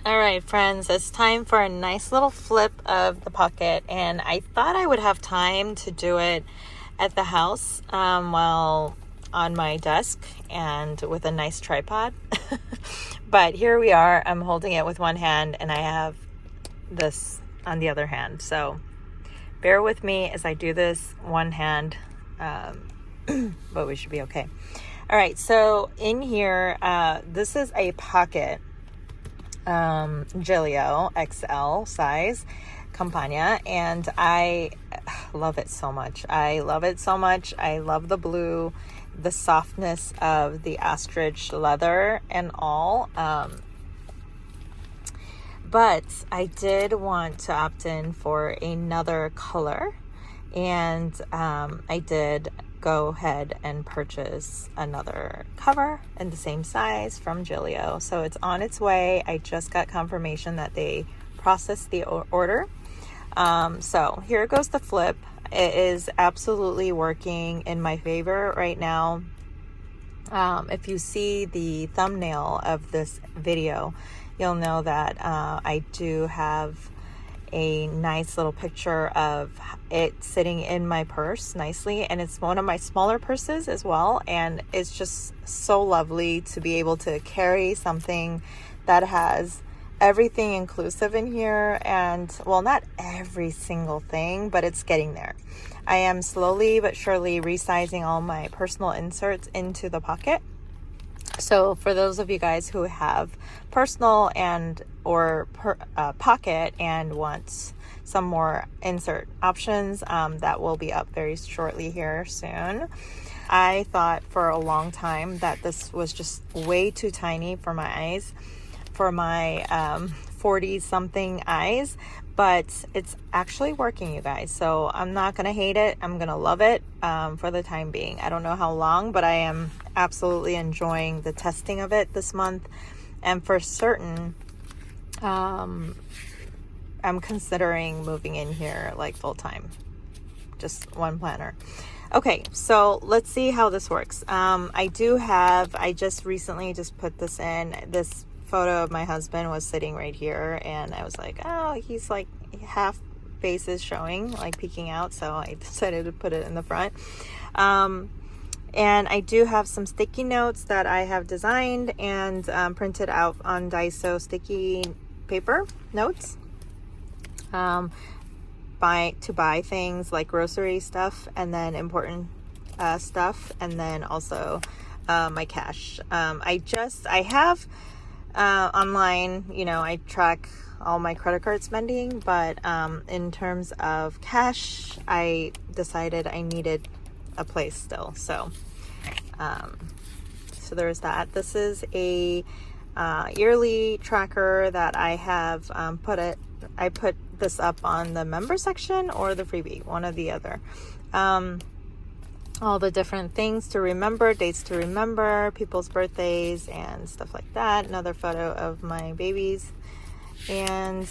All right, friends, it's time for a nice little flip of the pocket, and I thought I would have time to do it at the house while on my desk and with a nice tripod. But here we are. I'm holding it with one hand, and I have this on the other hand. So bear with me as I do this one hand, but we should be okay. All right, so in here, this is a pocket Giglio XL size Campagna, and I love it so much. I love the blue, the softness of the ostrich leather and all. But I did want to opt in for another color, and I did go ahead and purchase another cover in the same size from Giglio. So it's on its way. I just got confirmation that they processed the order. So here goes the flip. It is absolutely working in my favor right now. If you see the thumbnail of this video, you'll know that I do have a nice little picture of it sitting in my purse nicely, and it's one of my smaller purses as well, and it's just so lovely to be able to carry something that has everything inclusive in here. And well, not every single thing, but it's getting there. I am slowly but surely resizing all my personal inserts into the pocket. So for those of you guys who have personal and or pocket and want some more insert options, that will be up very shortly here soon. I thought for a long time that this was just way too tiny for my eyes, for my 40-something eyes, but it's actually working, you guys. So I'm not going to hate it. I'm going to love it for the time being. I don't know how long, but I am absolutely enjoying the testing of it this month. And for certain, I'm considering moving in here like full time, just one planner. Okay, so let's see how this works. I just recently put this in. This photo of my husband was sitting right here, and I was like, oh, he's like half faces showing, like peeking out, so I decided to put it in the front. And I do have some sticky notes that I have designed and printed out on Daiso sticky paper notes to buy things like grocery stuff, and then important stuff, and then also my cash. I have online, I track all my credit card spending, but in terms of cash, I decided I needed a place still. So there's that. This is a yearly tracker that I have I put this up on the member section or the freebie, one or the other. All the different things to remember, dates to remember, people's birthdays and stuff like that. Another photo of my babies. And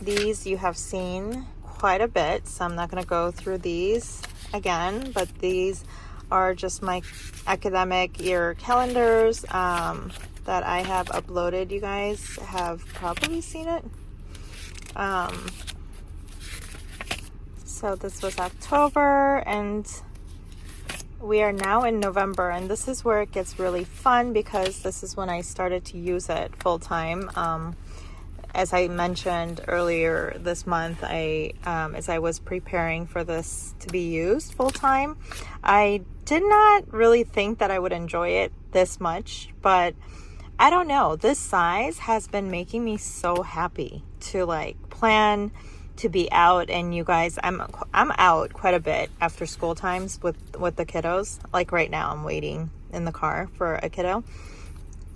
these you have seen quite a bit, so I'm not going to go through these again, but these are just my academic year calendars that I have uploaded. You guys have probably seen it. So this was October, and we are now in November, and this is where it gets really fun because this is when I started to use it full time. As I mentioned earlier this month, as I was preparing for this to be used full time, I did not really think that I would enjoy it this much, but I don't know. This size has been making me so happy to plan to be out. And you guys, I'm out quite a bit after school times with the kiddos. Like right now, I'm waiting in the car for a kiddo,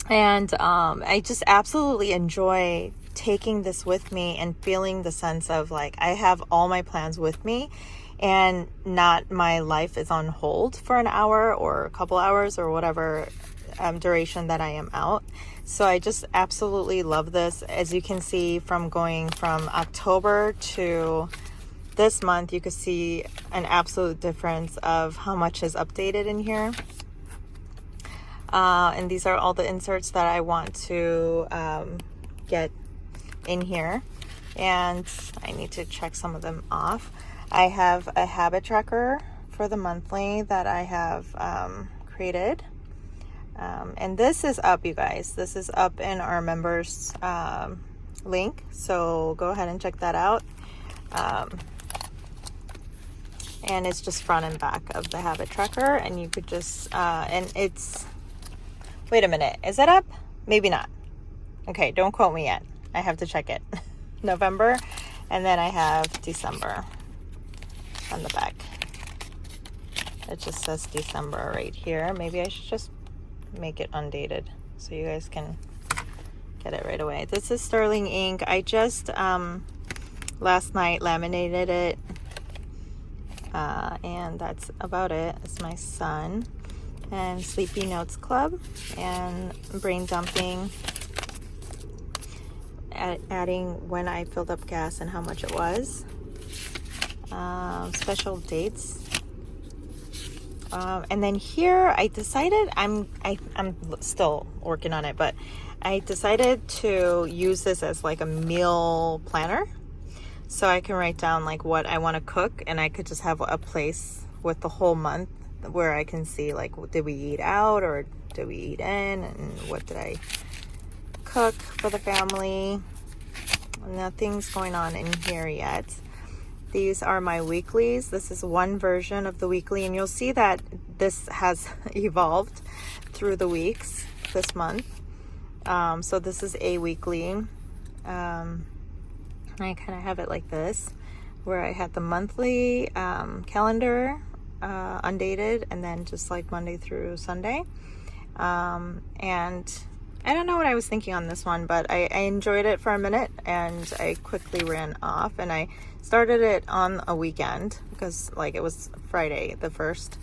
and I just absolutely enjoy taking this with me and feeling the sense of I have all my plans with me, and not my life is on hold for an hour or a couple hours or whatever duration that I am out. So I just absolutely love this. As you can see, from going from October to this month, you can see an absolute difference of how much is updated in here. And these are all the inserts that I want to get in here, and I need to check some of them off. I have a habit tracker for the monthly that I have created, and this is up, you guys. This is up in our members link, so go ahead and check that out. And it's just front and back of the habit tracker, and you could just and it's, wait a minute, is it up? Maybe not. Okay, don't quote me yet, I have to check it. November, and then I have December on the back. It just says December right here. Maybe I should just make it undated so you guys can get it right away. This is sterling ink. I just last night laminated it, and that's about it. It's my son, and Sleepy Notes Club, and brain dumping, adding when I filled up gas and how much it was, special dates, and then here I decided, I'm still working on it, but I decided to use this as like a meal planner, so I can write down like what I want to cook, and I could just have a place with the whole month where I can see like, did we eat out or did we eat in, and what did I cook for the family. Nothing's going on in here yet. These are my weeklies. This is one version of the weekly, and you'll see that this has evolved through the weeks this month. So this is a weekly. I kind of have it like this, where I had the monthly calendar undated, and then just like Monday through Sunday. And I don't know what I was thinking on this one, but I enjoyed it for a minute, and I quickly ran off, and I started it on a weekend because like it was Friday, the 1st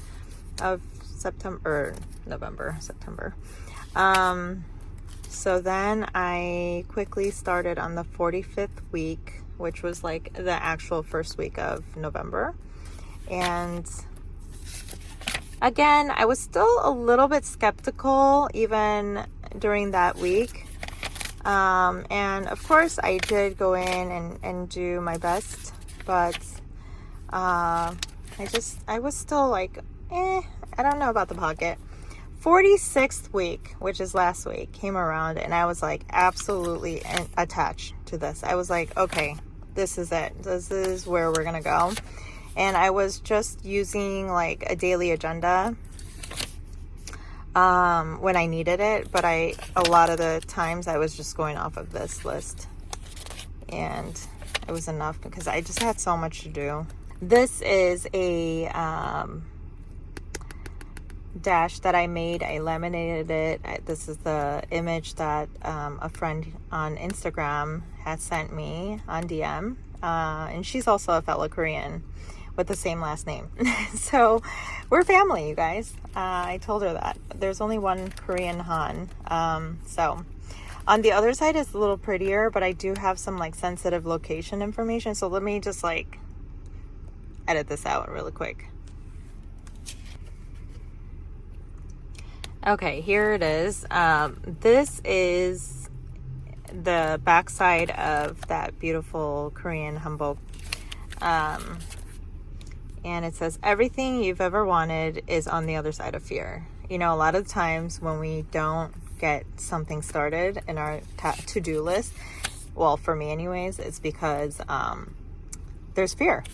of September, November, September. So then I quickly started on the 45th week, which was like the actual first week of November. And again, I was still a little bit skeptical even during that week. And of course I did go in and do my best, but I was still like, I don't know about the pocket. 46th week, which is last week, came around, and I was like absolutely attached to this. I was like, okay, this is it. This is where we're gonna go. And I was just using like a daily agenda when I needed it, but a lot of the times I was just going off of this list, and it was enough because I just had so much to do. This is a dash that I made. I laminated it. This is the image that a friend on Instagram has sent me on DM, and she's also a fellow Korean with the same last name. So we're family, you guys. I told her that there's only one Korean Han. So on the other side it's a little prettier, but I do have some like sensitive location information, so let me just like edit this out really quick. Okay, here it is. This is the backside of that beautiful Korean hanbok. And it says, everything you've ever wanted is on the other side of fear. You know, a lot of times when we don't get something started in our to-do list, well, for me anyways, it's because there's fear,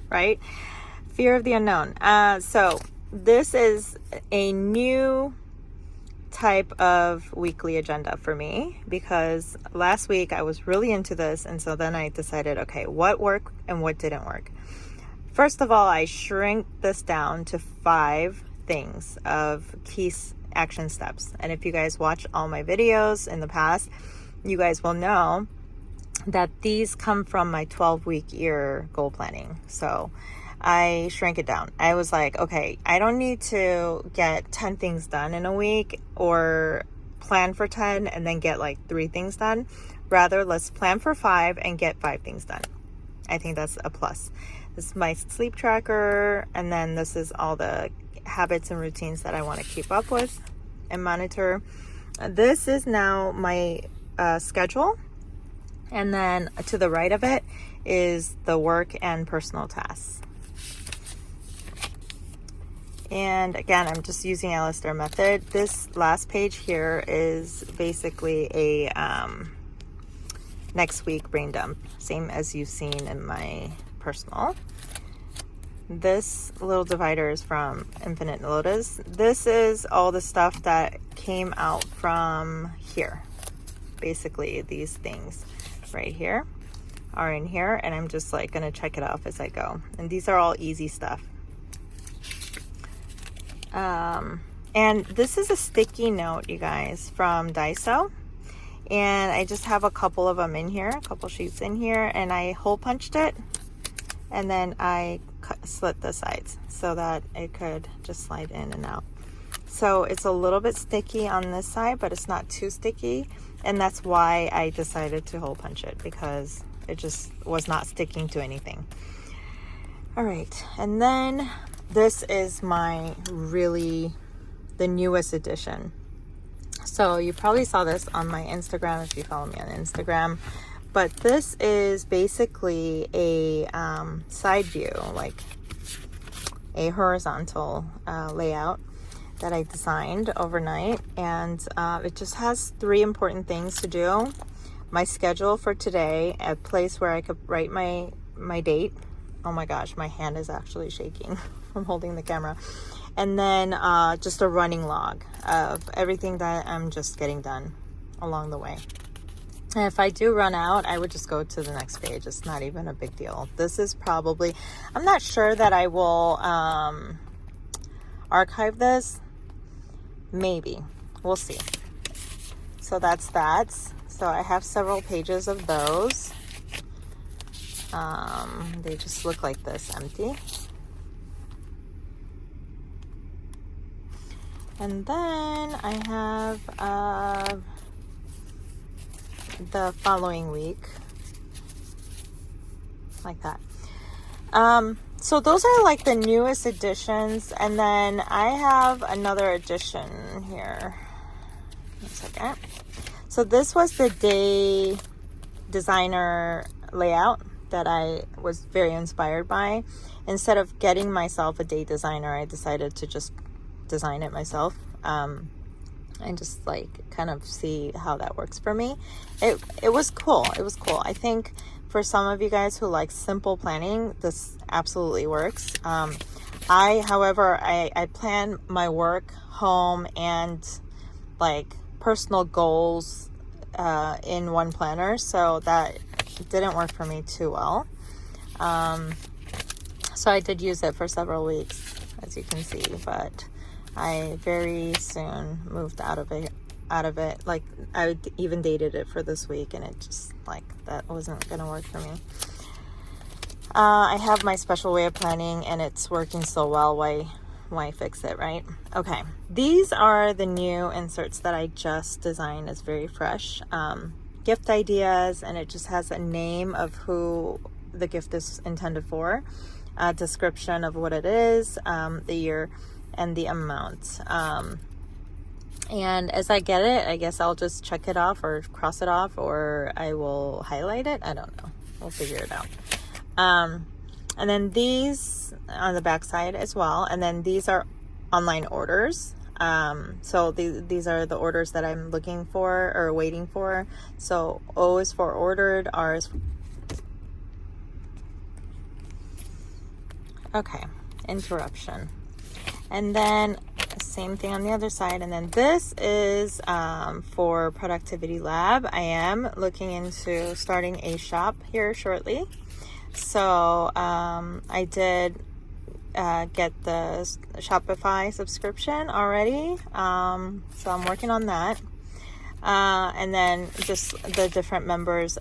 right? Fear of the unknown. So this is a new type of weekly agenda for me, because last week I was really into this, and so then I decided, okay, what worked and what didn't work. First of all, I shrank this down to 5 things of key action steps. And if you guys watch all my videos in the past, you guys will know that these come from my 12-week year goal planning. So I shrank it down. I was like, okay, I don't need to get 10 things done in a week or plan for 10 and then get like 3 things done. Rather, let's plan for 5 and get 5 things done. I think that's a plus. This is my sleep tracker, and then this is all the habits and routines that I want to keep up with and monitor. This is now my schedule. And then to the right of it is the work and personal tasks. And again, I'm just using Alistair method. This last page here is basically a next week brain dump, same as you've seen in my personal. This little divider is from Infinite Lotus. This is all the stuff that came out from here. Basically, these things right here are in here, and I'm just like gonna check it off as I go. And these are all easy stuff. And this is a sticky note, you guys, from Daiso. And I just have a couple of them in here, a couple sheets in here, and I hole punched it. And then I slit the sides so that it could just slide in and out. So it's a little bit sticky on this side, but it's not too sticky. And that's why I decided to hole punch it, because it just was not sticking to anything. All right, and then this is the newest edition. So you probably saw this on my Instagram if you follow me on Instagram. But this is basically a side view, like a horizontal layout that I designed overnight. And it just has 3 important things to do. My schedule for today, a place where I could write my date. Oh my gosh, my hand is actually shaking from holding the camera. And then just a running log of everything that I'm just getting done along the way. And if I do run out, I would just go to the next page. It's not even a big deal. This is probably, I'm not sure that I will archive this. Maybe. We'll see. So that's that. So I have several pages of those. They just look like this, empty. And then I have the following week, like that. So those are like the newest editions, and then I have another edition here. 1 second. So this was the day designer layout that I was very inspired by. Instead of getting myself a day designer, I decided to just design it myself. And just like kind of see how that works for me. It was cool. It was cool. I think for some of you guys who like simple planning, this absolutely works. However, I plan my work, home, and like personal goals in one planner, so that didn't work for me too well. So I did use it for several weeks, as you can see, but I very soon moved out of it. Like I even dated it for this week, and it just like that wasn't gonna work for me. I have my special way of planning, and it's working so well. Why fix it, right? Okay, these are the new inserts that I just designed. It's very fresh. Gift ideas, and it just has a name of who the gift is intended for, a description of what it is, the year, and the amount. And as I get it, I guess I'll just check it off or cross it off, or I will highlight it. I don't know. We'll figure it out. And then these on the back side as well. And then these are online orders. So these are the orders that I'm looking for or waiting for. So O is for ordered, R is... Okay, interruption. And then same thing on the other side. And then this is for Productivity Lab. I am looking into starting a shop here shortly. So I did get the Shopify subscription already. So I'm working on that. And then just the different members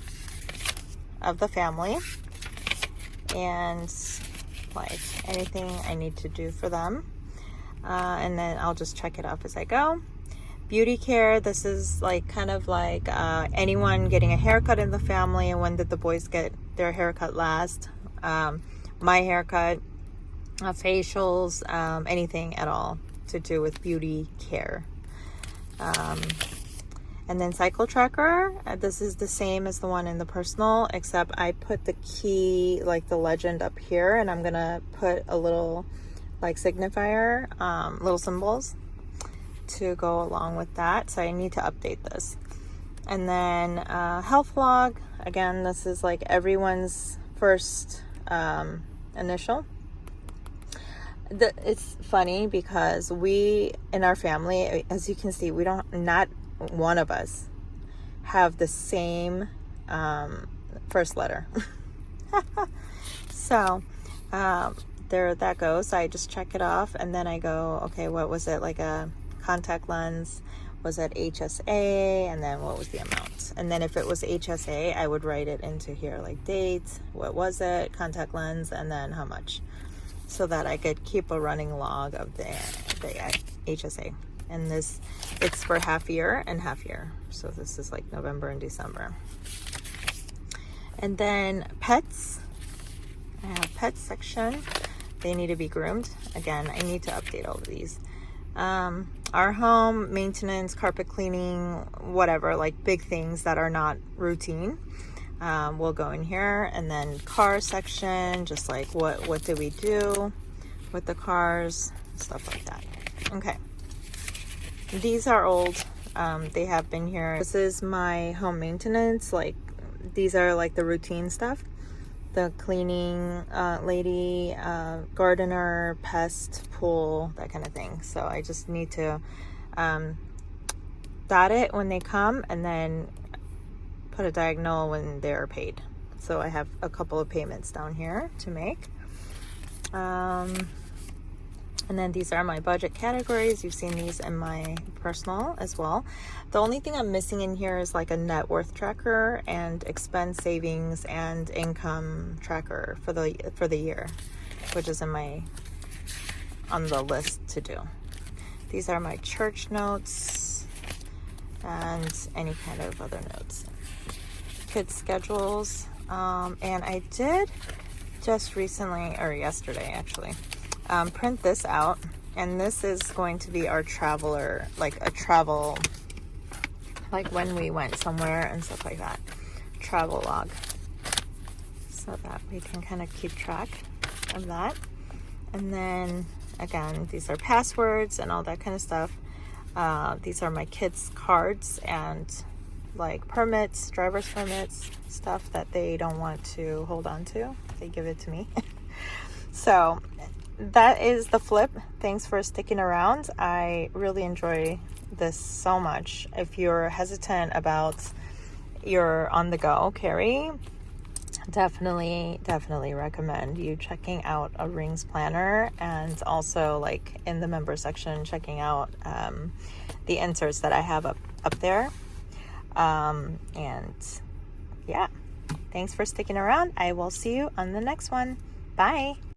of the family. And like anything I need to do for them. And then I'll just check it off as I go. Beauty care, this is like kind of like anyone getting a haircut in the family, and when did the boys get their haircut last, my haircut, facials, anything at all to do with beauty care. And then cycle tracker, this is the same as the one in the personal, except I put the key, like the legend up here, and I'm gonna put a little like signifier, little symbols to go along with that. So I need to update this. And then health log, again, this is like everyone's first initial. It's funny because we in our family, as you can see, we don't, not one of us have the same first letter. So there that goes. I just check it off, and then I go, okay, what was it, like a contact lens? Was it HSA? And then what was the amount? And then if it was HSA, I would write it into here, like date, what was it, contact lens, and then how much, so that I could keep a running log of the HSA. And this, it's for half year and half year. So this is like November and December. And then pets, I have pets section. They need to be groomed. Again, I need to update all of these. Our home, maintenance, carpet cleaning, whatever, like big things that are not routine, will go in here. And then car section, just like what do we do with the cars, stuff like that. Okay. These are old. They have been here. This is my home maintenance. Like, these are like the routine stuff. The cleaning lady, gardener, pest, pool, that kind of thing. So I just need to dot it when they come, and then put a diagonal when they're paid. So I have a couple of payments down here to make. And then these are my budget categories. You've seen these in my personal as well. The only thing I'm missing in here is like a net worth tracker and expense, savings, and income tracker for the year, which is on the list to do. These are my church notes and any kind of other notes. Kids schedules, and I did just recently, or yesterday actually, print this out, and this is going to be our traveler, like a travel, like when we went somewhere and stuff like that, travel log, so that we can kind of keep track of that. And then again, these are passwords and all that kind of stuff. These are my kids' cards and like permits, driver's permits, stuff that they don't want to hold on to. They give it to me. So that is the flip. Thanks for sticking around. I really enjoy this so much. If you're hesitant about your on-the-go carry, definitely recommend you checking out a rings planner, and also like in the member section checking out the inserts that I have up there. And yeah, thanks for sticking around. I will see you on the next one. Bye.